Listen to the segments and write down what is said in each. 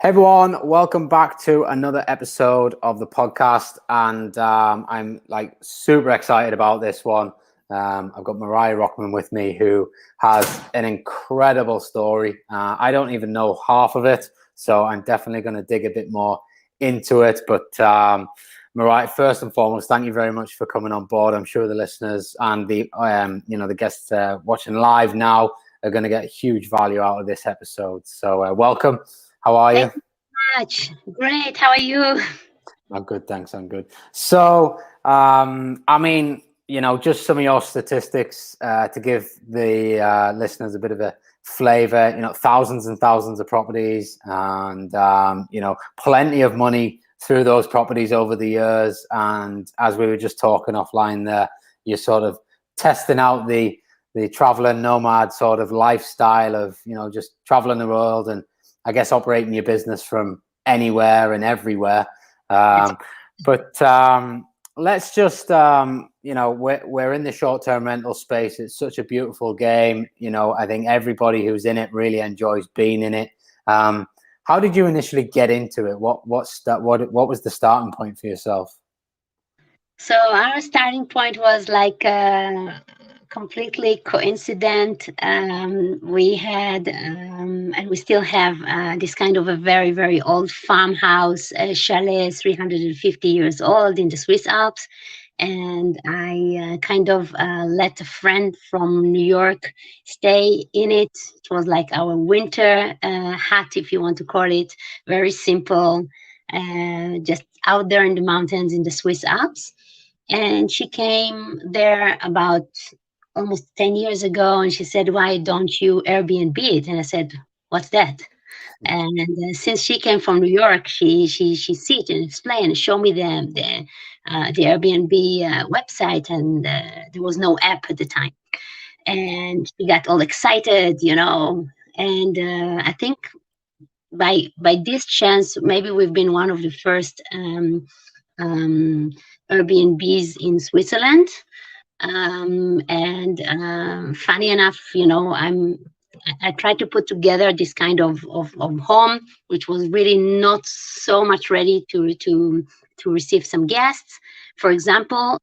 Hey everyone, welcome back to another episode of the podcast, and I'm super excited about this one. I've got Moriya Rockman with me, who has an incredible story. I don't even know half of it, so I'm definitely going to dig a bit more into it. But Moriya, first and foremost, thank you very much for coming on board. I'm sure the listeners and the guests watching live now are going to get huge value out of this episode. So welcome. How are you? Thank you so much. Great. How are you? I'm good, thanks. I'm good. So, just some of your statistics to give the listeners a bit of a flavor. Thousands and thousands of properties, and plenty of money through those properties over the years. And as we were just talking offline, there, you're sort of testing out the traveler nomad sort of lifestyle of just traveling the world and I guess operating your business from anywhere and everywhere. It's But let's just, we're in the short-term rental space. It's such a beautiful game. I think everybody who's in it really enjoys being in it. How did you initially get into it? What was the starting point for yourself? So our starting point was like completely coincident. We had and we still have this kind of a very, very old farmhouse, chalet, 350 years old in the Swiss Alps. And I kind of let a friend from New York stay in it. It was like our winter hut, if you want to call it, very simple, just out there in the mountains in the Swiss Alps. And she came there about almost 10 years ago, and she said, "Why don't you Airbnb it?" And I said, "What's that?" And since she came from New York, she sit and explain and show me the Airbnb website, and there was no app at the time. And she got all excited. And I think by this chance, maybe we've been one of the first um, Airbnbs in Switzerland. And funny enough, I tried to put together this kind of home, which was really not so much ready to receive some guests. For example,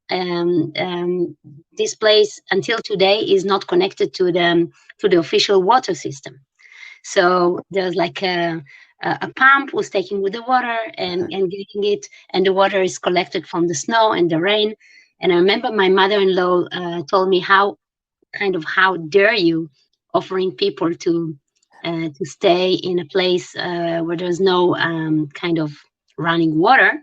this place until today is not connected to the official water system. So there's like a pump was taking with the water and getting it, and the water is collected from the snow and the rain. And I remember my mother-in-law told me how dare you offering people to stay in a place where there's no kind of running water.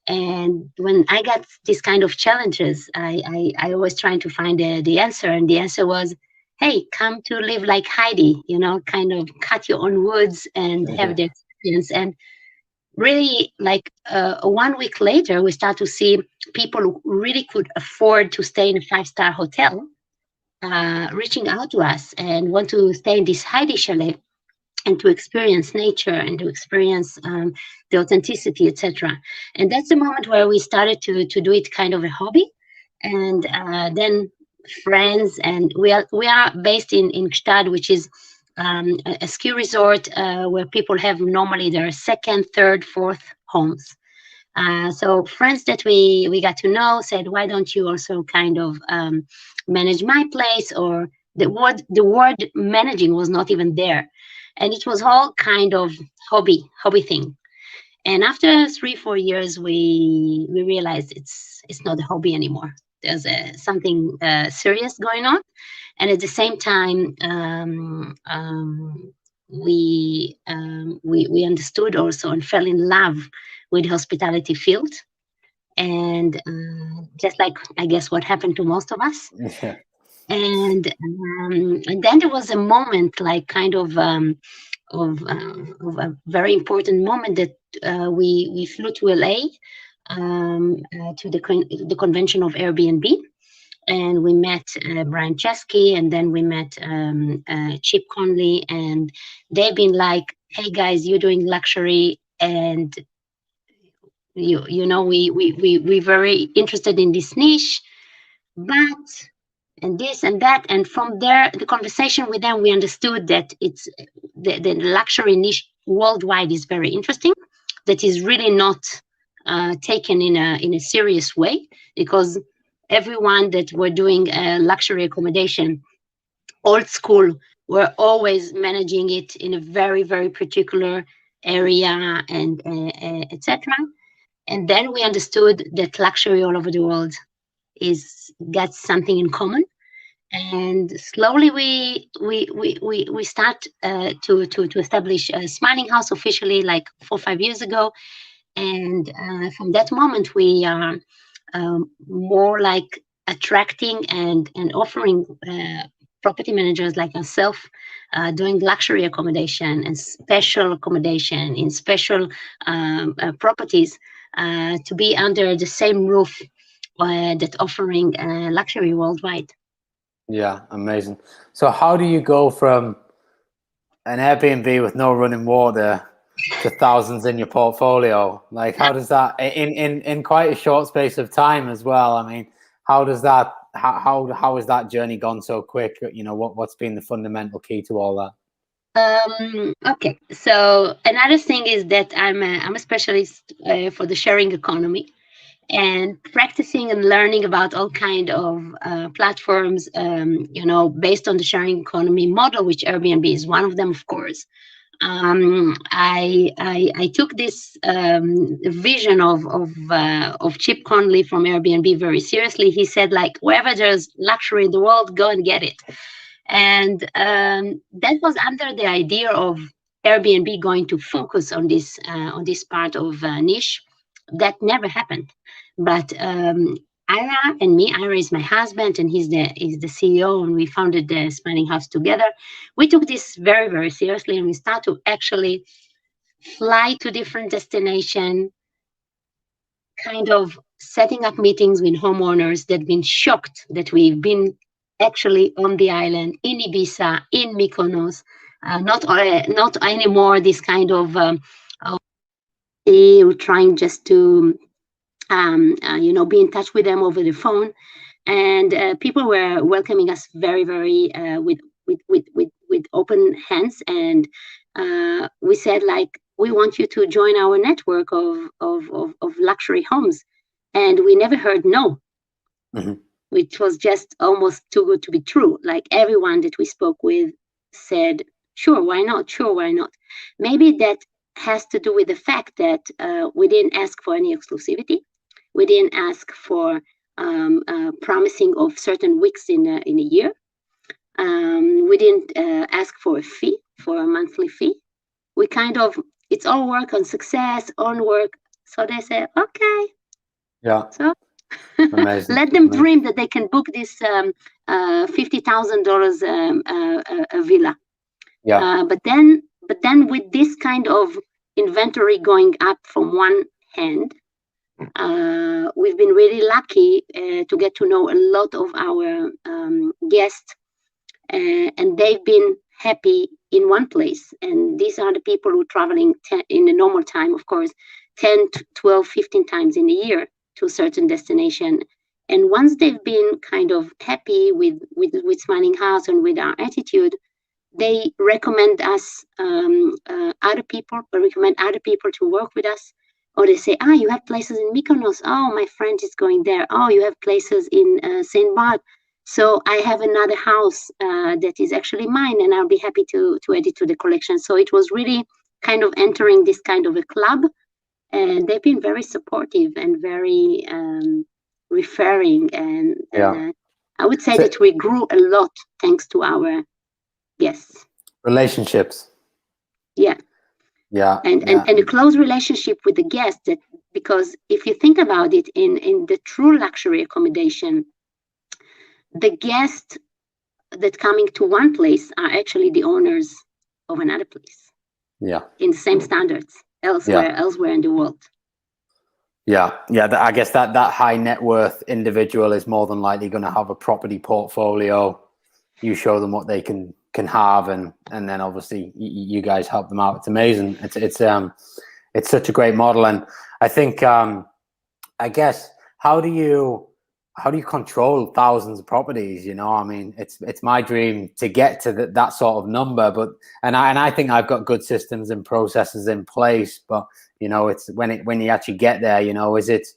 And when I got these kind of challenges, I always trying to find the answer, and the answer was, "Hey, come to live like Heidi, kind of cut your own woods and have the experience." And really, like 1 week later, we start to see people who really could afford to stay in a five-star hotel reaching out to us and want to stay in this Heidi chalet and to experience nature and to experience the authenticity, etc. And that's the moment where we started to do it kind of a hobby. And then friends, and we are based in Gstad, which is a ski resort where people have normally their second, third, fourth homes. So friends that we got to know said, "Why don't you also kind of manage my place?" Or the word managing was not even there, and it was all kind of hobby thing. And after 3-4 years, we realized it's not a hobby anymore. There's something serious going on, and at the same time, we understood also and fell in love with the hospitality field. And just like I guess what happened to most of us. Yeah. And then there was a moment, like kind of a very important moment, that we flew to LA, to the convention of Airbnb, and we met Brian Chesky, and then we met Chip Conley, and they've been like, "Hey guys, you're doing luxury, and we very interested in this niche, but," and this and that. And from there, the conversation with them, we understood that it's the luxury niche worldwide is very interesting, that is really not taken in a serious way, because everyone that were doing luxury accommodation, old school, were always managing it in a very, very particular area, and etc. And then we understood that luxury all over the world is got something in common, and slowly we start to establish a Smiling House officially like 4 or 5 years ago. And from that moment we are more like attracting and offering property managers like ourselves doing luxury accommodation and special accommodation in special properties to be under the same roof that offering luxury worldwide. Yeah, amazing. So how do you go from an Airbnb with no running water to thousands in your portfolio? Like, how does that in quite a short space of time as well? I mean, how does that how has that journey gone so quick? You know, what's been the fundamental key to all that? Okay, so another thing is that I'm a specialist for the sharing economy, and practicing and learning about all kind of platforms, based on the sharing economy model, which Airbnb is one of them, of course. I took this vision of Chip Conley from Airbnb very seriously. He said, like, wherever there's luxury in the world, go and get it. And that was under the idea of Airbnb going to focus on this part of niche. That never happened. But Ira and me, Ira is my husband, and he's the CEO, and we founded the Smiling House together. We took this very, very seriously, and we start to actually fly to different destinations, kind of setting up meetings with homeowners that have been shocked that we've been actually on the island, in Ibiza, in Mykonos, not anymore this kind of trying just to be in touch with them over the phone. And people were welcoming us very, very with open hands. And we said, like, we want you to join our network of luxury homes. And we never heard no, Mm-hmm. which was just almost too good to be true. Like, everyone that we spoke with said, sure, why not? Sure, why not? Maybe that has to do with the fact that we didn't ask for any exclusivity. We didn't ask for promising of certain weeks in a year. We didn't ask for a monthly fee. We kind of, it's all work on success, on work. So they say, okay. Yeah. So Amazing. let them dream that they can book this $50,000 a villa. Yeah. But then with this kind of inventory going up from one hand, we've been really lucky to get to know a lot of our guests, and they've been happy in one place. And these are the people who are traveling in the normal time, of course, 10, 12, 15 times in a year to a certain destination. And once they've been kind of happy with Smiling House and with our attitude, they recommend us other people to work with us. Or they say, you have places in Mykonos. Oh, my friend is going there. Oh, you have places in St. Barth. So I have another house that is actually mine, and I'll be happy to add it to the collection. So it was really kind of entering this kind of a club, and they've been very supportive and very referring. And I would say that we grew a lot thanks to our guests. Relationships. Yeah. Yeah. And a close relationship with the guest, that, because if you think about it, in the true luxury accommodation, the guests that coming to one place are actually the owners of another place. Yeah. In the same standards elsewhere in the world. Yeah. I guess that high net worth individual is more than likely going to have a property portfolio. You show them what they can have, and then obviously you guys help them out. It's amazing. It's such a great model. And I think I guess, how do you how do you control thousands of properties? You know, I mean, it's my dream to get to that sort of number, but and I think I've got good systems and processes in place, but you know, it's when you actually get there, you know, is it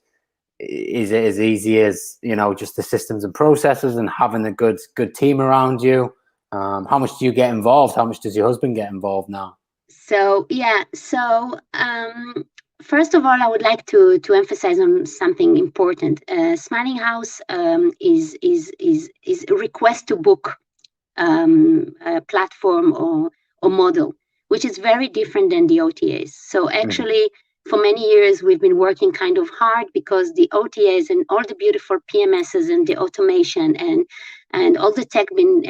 as easy as, you know, just the systems and processes and having a good team around you? How much do you get involved? How much does your husband get involved now? So yeah, so first of all, I would like to emphasize on something important. Smiling House is a request to book platform or model, which is very different than the OTAs. So actually, for many years, we've been working kind of hard because the OTAs and all the beautiful PMSs and the automation and all the tech been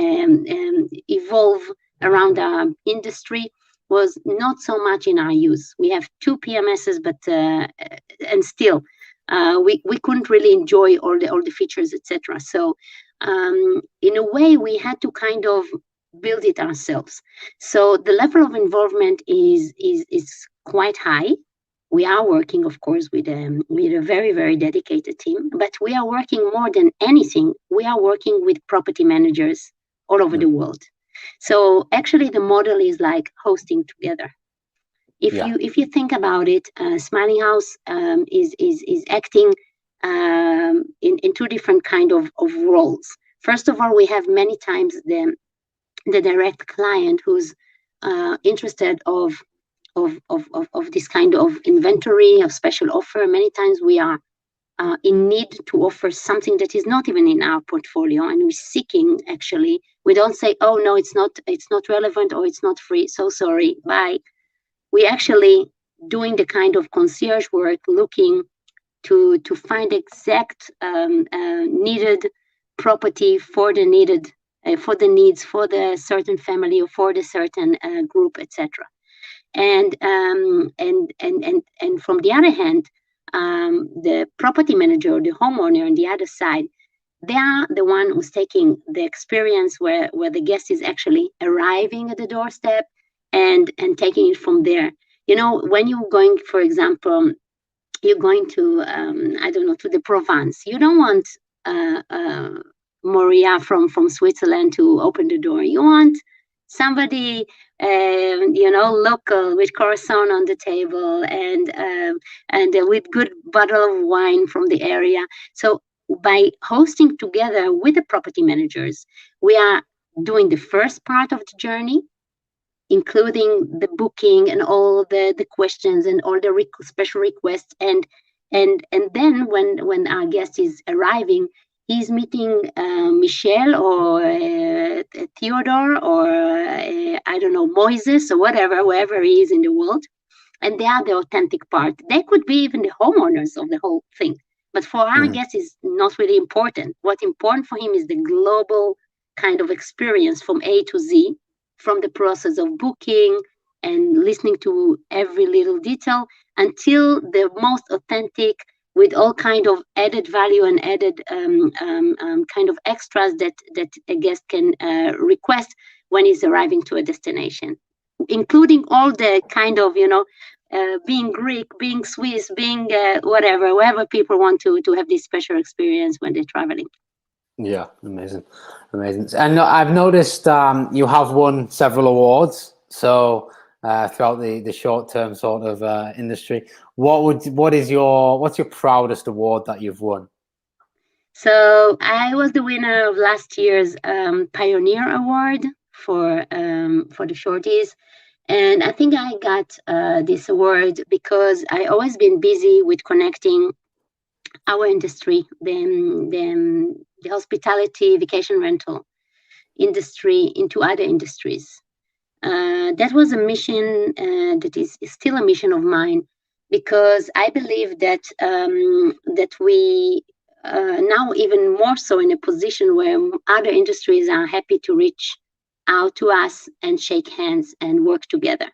evolve around our industry was not so much in our use. We have 2 PMSs, but and still we couldn't really enjoy all the features, etc. So in a way, we had to kind of build it ourselves. So the level of involvement is quite high. We are working, of course, with a very, very dedicated team, but we are working more than anything. We are working with property managers all over the world. So actually, the model is like hosting together. If you think about it, Smiling House is acting in 2 different kind of roles. First of all, we have many times the direct client who's interested of this kind of inventory of special offer. Many times we are in need to offer something that is not even in our portfolio, and we're seeking. Actually, we don't say, "Oh no, it's not relevant," or "It's not free." So sorry, bye. We actually doing the kind of concierge work, looking to find exact needed property for the needed for the needs for the certain family or for the certain group, etc. And from the other hand, the property manager or the homeowner on the other side, they are the one who's taking the experience where the guest is actually arriving at the doorstep and taking it from there. You know, when you're going, for example, you're going to I don't know, to the Provence, you don't want Moriya from Switzerland to open the door. You want somebody you know, local with croissant on the table and with good bottle of wine from the area. So by hosting together with the property managers, we are doing the first part of the journey, including the booking and all the questions and all the special requests, and then when our guest is arriving, he's meeting Michelle or Theodore or I don't know, Moises or whatever, wherever he is in the world, and they are the authentic part. They could be even the homeowners of the whole thing, but for our guest is not really important. What's important for him is the global kind of experience from A to Z, from the process of booking and listening to every little detail until the most authentic, with all kind of added value and added kind of extras that a guest can request when he's arriving to a destination, including all the kind of, you know, being Greek, being Swiss, being wherever people want to have this special experience when they're traveling. Yeah, amazing. And I've noticed you have won several awards. So throughout the short-term sort of industry, what's your proudest award that you've won? So I was the winner of last year's Pioneer Award for the shorties, and I think I got this award because I always been busy with connecting our industry, the hospitality, vacation rental industry, into other industries. That was a mission that is still a mission of mine, because I believe that that we now even more so in a position where other industries are happy to reach out to us and shake hands and work together.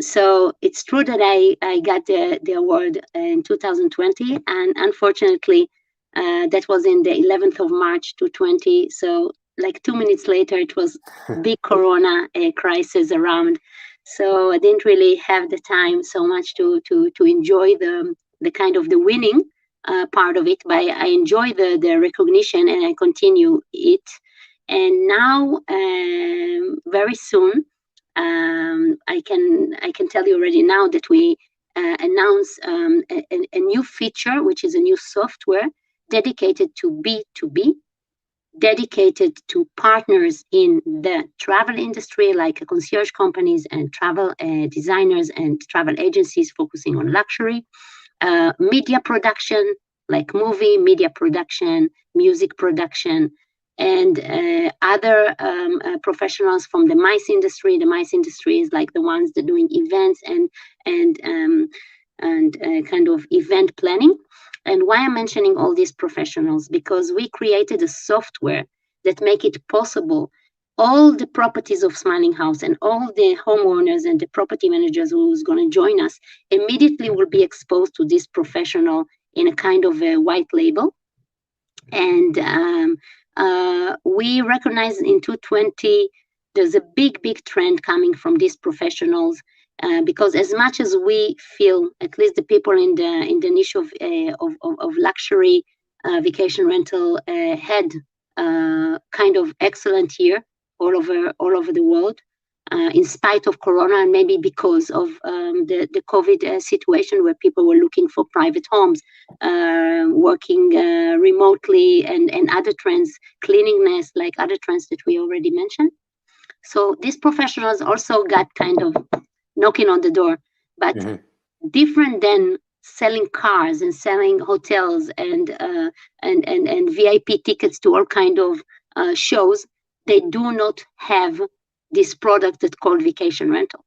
So it's true that I got the award in 2020, and unfortunately, that was in the 11th of March 2020. So like 2 minutes later, it was big Corona crisis around. So I didn't really have the time so much to enjoy the kind of the winning. part of it, but I enjoy the recognition and I continue it. And now, very soon, I can tell you already now that we announce a new feature, which is a new software dedicated to B2B, dedicated to partners in the travel industry, like concierge companies and travel designers and travel agencies focusing on luxury, media production, like movie, media production, music production, and other professionals from the MICE industry. The MICE industry is like the ones that are doing events and kind of event planning. And why I'm mentioning all these professionals? Because we created a software that make it possible. All the properties of Smiling House and all the homeowners and the property managers who's going to join us immediately will be exposed to this professional in a kind of a white label. And we recognize in 2020 there's a big trend coming from these professionals, because as much as we feel, at least the people in the niche of luxury vacation rental had kind of excellent year all over the world, in spite of Corona, and maybe because of the COVID situation where people were looking for private homes, working remotely, and other trends, cleanliness, like other trends that we already mentioned. So these professionals also got kind of knocking on the door, but different than selling cars and selling hotels and VIP tickets to all kind of shows. They do not have this product that's called vacation rental.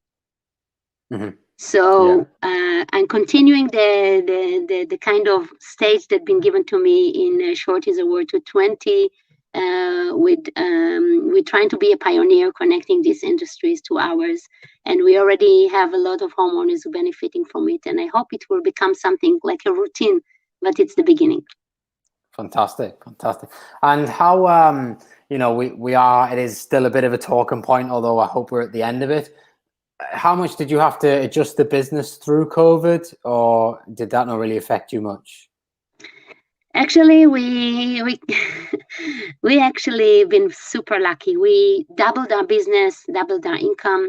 So I'm continuing the kind of stage that's been given to me in Short is a Word to 20. We're trying to be a pioneer connecting these industries to ours, and we already have a lot of homeowners who are benefiting from it, and I hope it will become something like a routine, but it's the beginning. Fantastic. And how we are, it is still a bit of a talking point, although I hope we're at the end of it. How much did you have to adjust the business through COVID, or did that not really affect you much? Actually, we actually been super lucky. We doubled our business, doubled our income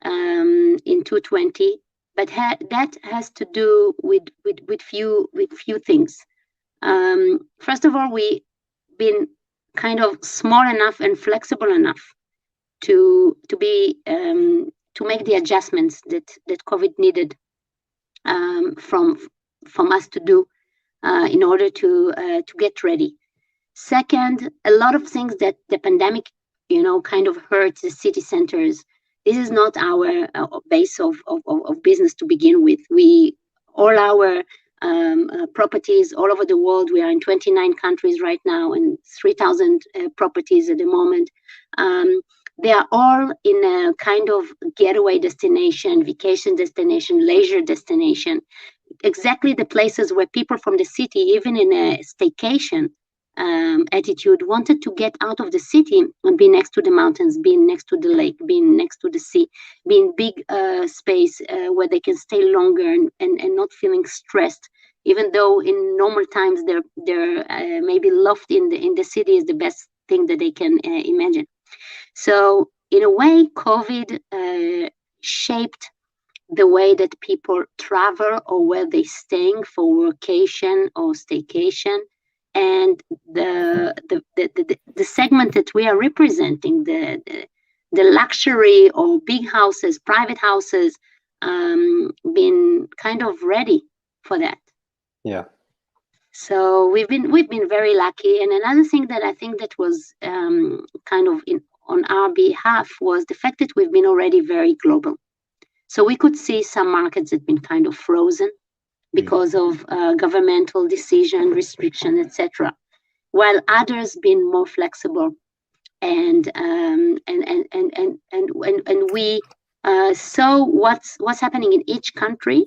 in 2020, but that has to do with few things. First of all, we been kind of small enough and flexible enough to be to make the adjustments that COVID needed from us to do in order to get ready. Second, a lot of things that the pandemic, kind of hurt the city centers. This is not our base of business to begin with. All our properties all over the world. We are in 29 countries right now and 3,000 properties at the moment. They are all in a kind of getaway destination, vacation destination, leisure destination. Exactly the places where people from the city, even in a staycation attitude, wanted to get out of the city and be next to the mountains, being next to the lake, being next to the sea, being big space where they can stay longer and not feeling stressed. Even though in normal times they're maybe loft in the city is the best thing that they can imagine. So in a way, COVID shaped the way that people travel or where they're staying for vacation or staycation. And the segment that we are representing, the luxury or big houses, private houses, been kind of ready for that. Yeah. So we've been very lucky. And another thing that I think that was kind of on our behalf was the fact that we've been already very global. So we could see some markets that have been kind of frozen because of governmental decision, restriction, etc., while others been more flexible, and we saw what's happening in each country,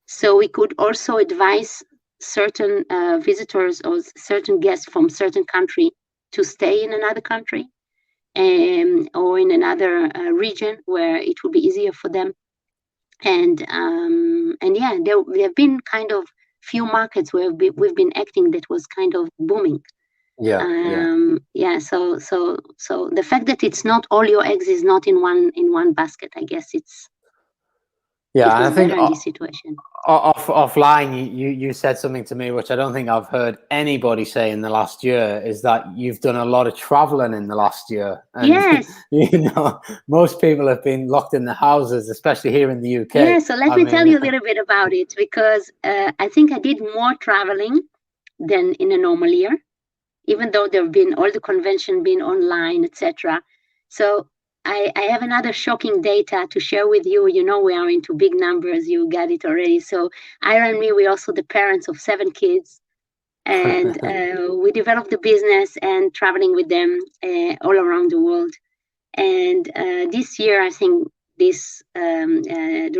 so we could also advise certain visitors or certain guests from certain country to stay in another country or in another region where it will be easier for them. And yeah, there have been kind of few markets where we've been acting that was kind of booming. So the fact that it's not all your eggs is not in one basket, I guess it and was I think better in this situation. Offline, you said something to me which I don't think I've heard anybody say in the last year, is that you've done a lot of traveling in the last year. And yes, most people have been locked in the houses, especially here in the UK. Yeah, so let me tell you a little bit about it, because I think I did more traveling than in a normal year, even though there have been all the convention been online, etc. So I have another shocking data to share with you. We are into big numbers. You got it already. So Ira and me, we're also the parents of 7 kids. And we developed the business and traveling with them all around the world. And this year, I think the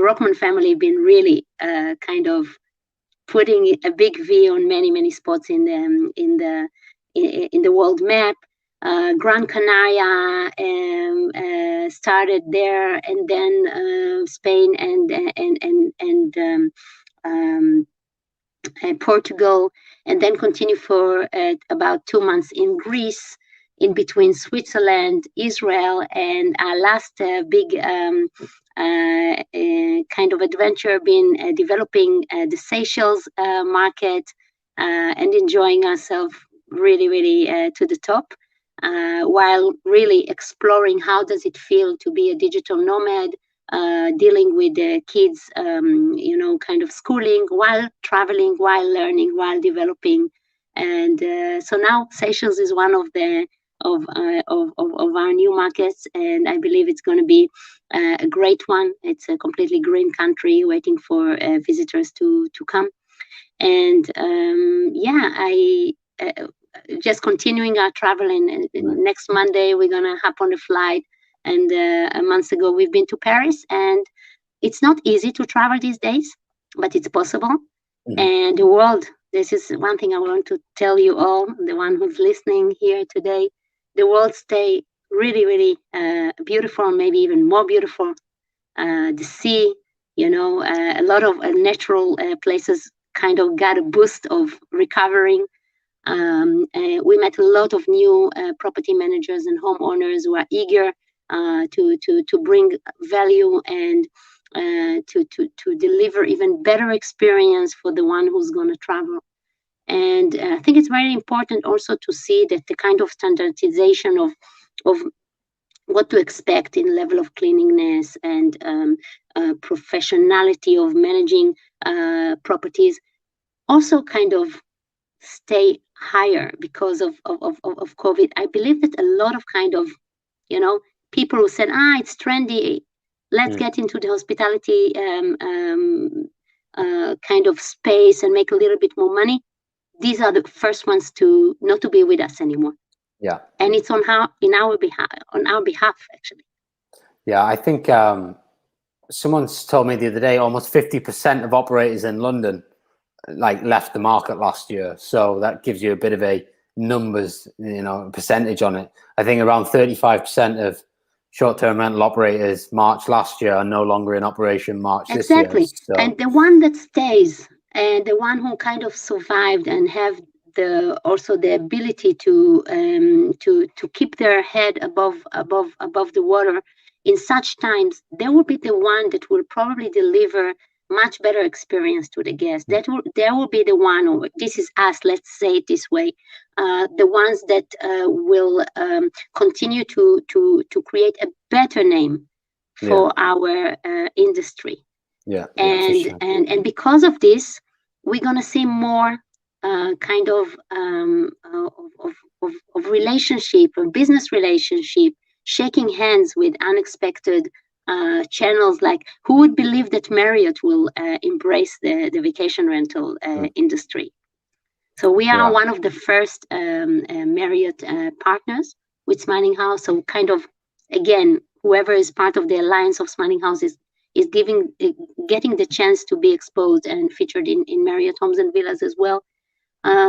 Rockman family been really kind of putting a big V on many spots in the world map. Gran Canaria started there, and then Spain and Portugal, and then continue for about 2 months in Greece, in between Switzerland, Israel, and our last big kind of adventure been developing the Seychelles market and enjoying ourselves really to the top, while really exploring how does it feel to be a digital nomad, dealing with the kids, kind of schooling while traveling, while learning, while developing. And so now Seychelles is one of our new markets, and I believe it's going to be a great one. It's a completely green country waiting for visitors to come. And I just continuing our travel. And next Monday we're going to hop on a flight. And a month ago we've been to Paris, and it's not easy to travel these days, but it's possible. Mm-hmm. And the world, this is one thing I want to tell you all, the one who's listening here today, the world stay really beautiful, maybe even more beautiful. The sea, a lot of natural places kind of got a boost of recovering. We met a lot of new property managers and homeowners who are eager to bring value and to deliver even better experience for the one who's going to travel. And I think it's very important also to see that the kind of standardization of what to expect in level of cleanliness and professionality of managing properties also kind of stay higher because of COVID. I believe that a lot of kind of, people who said, it's trendy, let's get into the hospitality kind of space and make a little bit more money. These are the first ones to not to be with us anymore. Yeah. And it's on our behalf, actually. Yeah, I think someone's told me the other day almost 50% of operators in London left the market last year. So that gives you a bit of a numbers, percentage on it. I think around 35% of short-term rental operators March last year are no longer in operation March this year. Exactly. So. And the one that stays and the one who kind of survived and have also the ability to keep their head above the water in such times, they will be the one that will probably deliver much better experience to the guests. There will be the one, or this is us, let's say it this way, the ones that will continue to create a better name for our industry. Yeah. And because of this, we're gonna see more kind of relationship, a business relationship, shaking hands with unexpected channels. Like, who would believe that Marriott will embrace the vacation rental industry? So we are one of the first Marriott partners with Smiling House. So kind of, again, whoever is part of the alliance of Smiling House is getting the chance to be exposed and featured in Marriott Homes and Villas as well.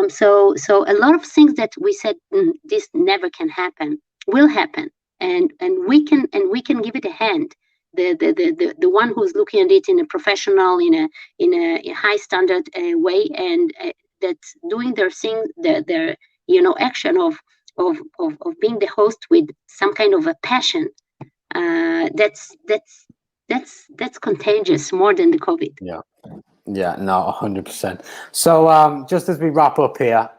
So a lot of things that we said this never can happen will happen, and we can give it a hand, the one who's looking at it in a professional, in a high standard way, and that's doing their thing, their action of being the host with some kind of a passion. That's contagious more than the COVID. Yeah, no, 100%. So just as we wrap up here,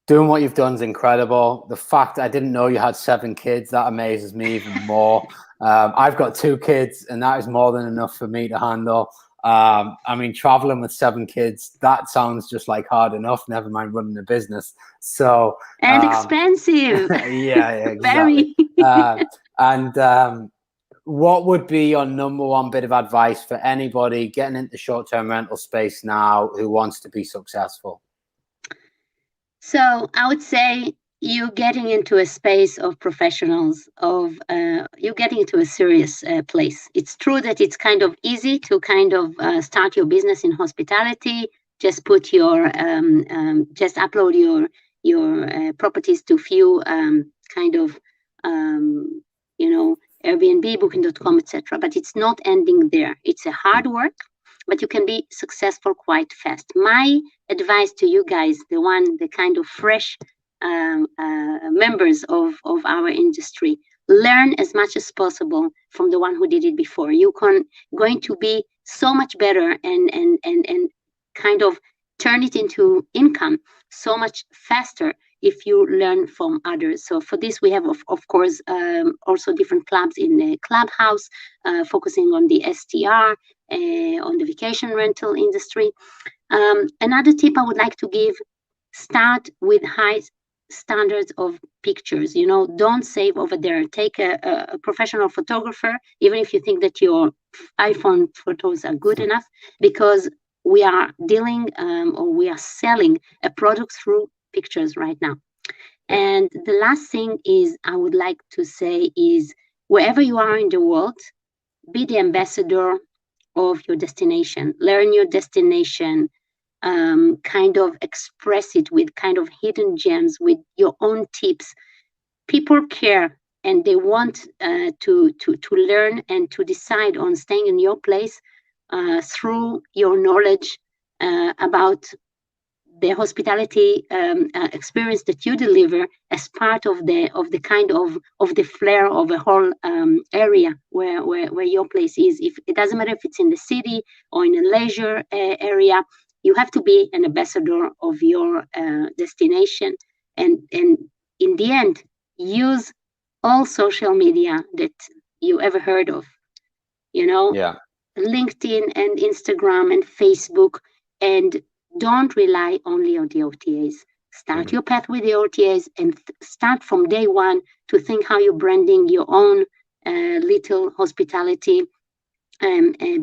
doing what you've done is incredible. The fact I didn't know you had 7 kids, that amazes me even more. I've got 2 kids, and that is more than enough for me to handle. I mean, traveling with 7 kids, that sounds just like hard enough, never mind running a business. So and expensive. yeah, exactly. What would be your number one bit of advice for anybody getting into short-term rental space now who wants to be successful? So I would say you're getting into a space of professionals, you're getting into a serious place. It's true that it's kind of easy to kind of start your business in hospitality. Just put your, just upload your properties to few kind of, Airbnb, Booking.com, etc. But it's not ending there. It's a hard work, but you can be successful quite fast. My advice to you guys, the kind of fresh members of our industry, learn as much as possible from the one who did it before. You going to be so much better and kind of turn it into income so much faster if you learn from others. So for this, we have, of course, also different clubs in the clubhouse, focusing on the STR, on the vacation rental industry. Another tip I would like to give, start with high standards of pictures. Don't save over there. Take a professional photographer, even if you think that your iPhone photos are good enough, because we are dealing or we are selling a product through pictures right now. And the last thing is I would like to say is, wherever you are in the world, be the ambassador of your destination. Learn your destination, kind of express it with kind of hidden gems, with your own tips. People care and they want to learn and to decide on staying in your place through your knowledge about the hospitality experience that you deliver as part of the kind of the flair of a whole area where your place is. If it doesn't matter if it's in the city or in a leisure area, you have to be an ambassador of your destination, and in the end, use all social media that you ever heard of. LinkedIn and Instagram and Facebook, and don't rely only on the OTAs. Start your path with the OTAs and start from day one to think how you're branding your own little hospitality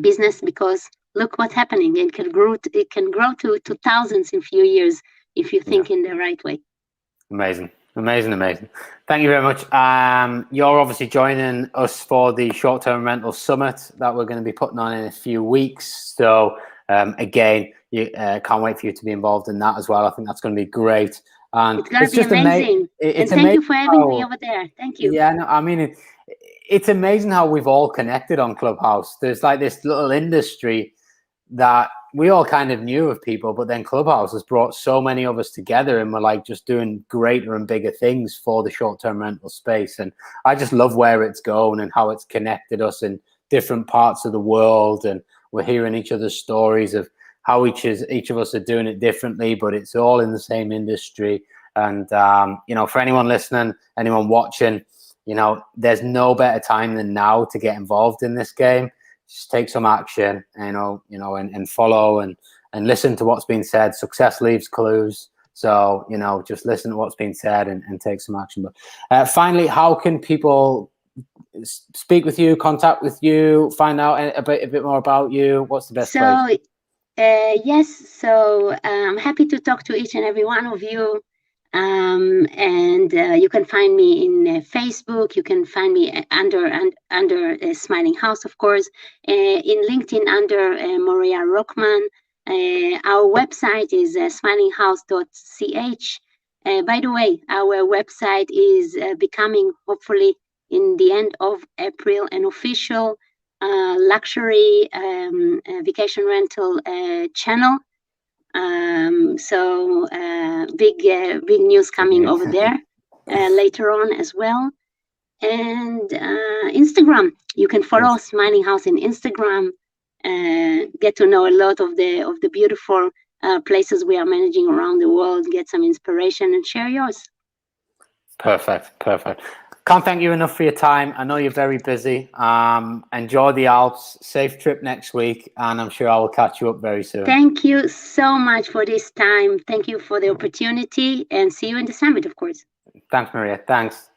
business, because look what's happening. It can grow to thousands in a few years if you think in the right way. Amazing. Thank you very much. You're obviously joining us for the short-term rental summit that we're going to be putting on in a few weeks. So again, can't wait for you to be involved in that as well. I think that's going to be great. And it's going to be amazing. And thank you for having me over there. Thank you. Yeah, no, I mean, it's amazing how we've all connected on Clubhouse. There's like this little industry that we all kind of knew of people, but then Clubhouse has brought so many of us together, and we're like just doing greater and bigger things for the short-term rental space. And I just love where it's going and how it's connected us in different parts of the world. And we're hearing each other's stories of how each of us are doing it differently, but it's all in the same industry. And, for anyone listening, anyone watching, there's no better time than now to get involved in this game. Just take some action, and follow and listen to what's being said. Success leaves clues. So, just listen to what's being said and take some action. But finally, how can people speak with you, contact with you, find out a bit more about you? What's the best place? Yes. So I'm happy to talk to each and every one of you. And you can find me in Facebook. You can find me under Smiling House, of course, in LinkedIn under Moriya Rockman. Our website is smilinghouse.ch. By the way, our website is becoming, hopefully in the end of April an official luxury vacation rental channel. So big news coming over there later on as well. And Instagram, you can follow Smiling House in Instagram. Get to know a lot of the beautiful places we are managing around the world. Get some inspiration and share yours. Perfect. Can't thank you enough for your time. I know you're very busy. Enjoy the Alps. Safe trip next week, and I'm sure I will catch you up very soon. Thank you so much for this time. Thank you for the opportunity, and see you in the summit, of course. Thanks, Moriya. Thanks.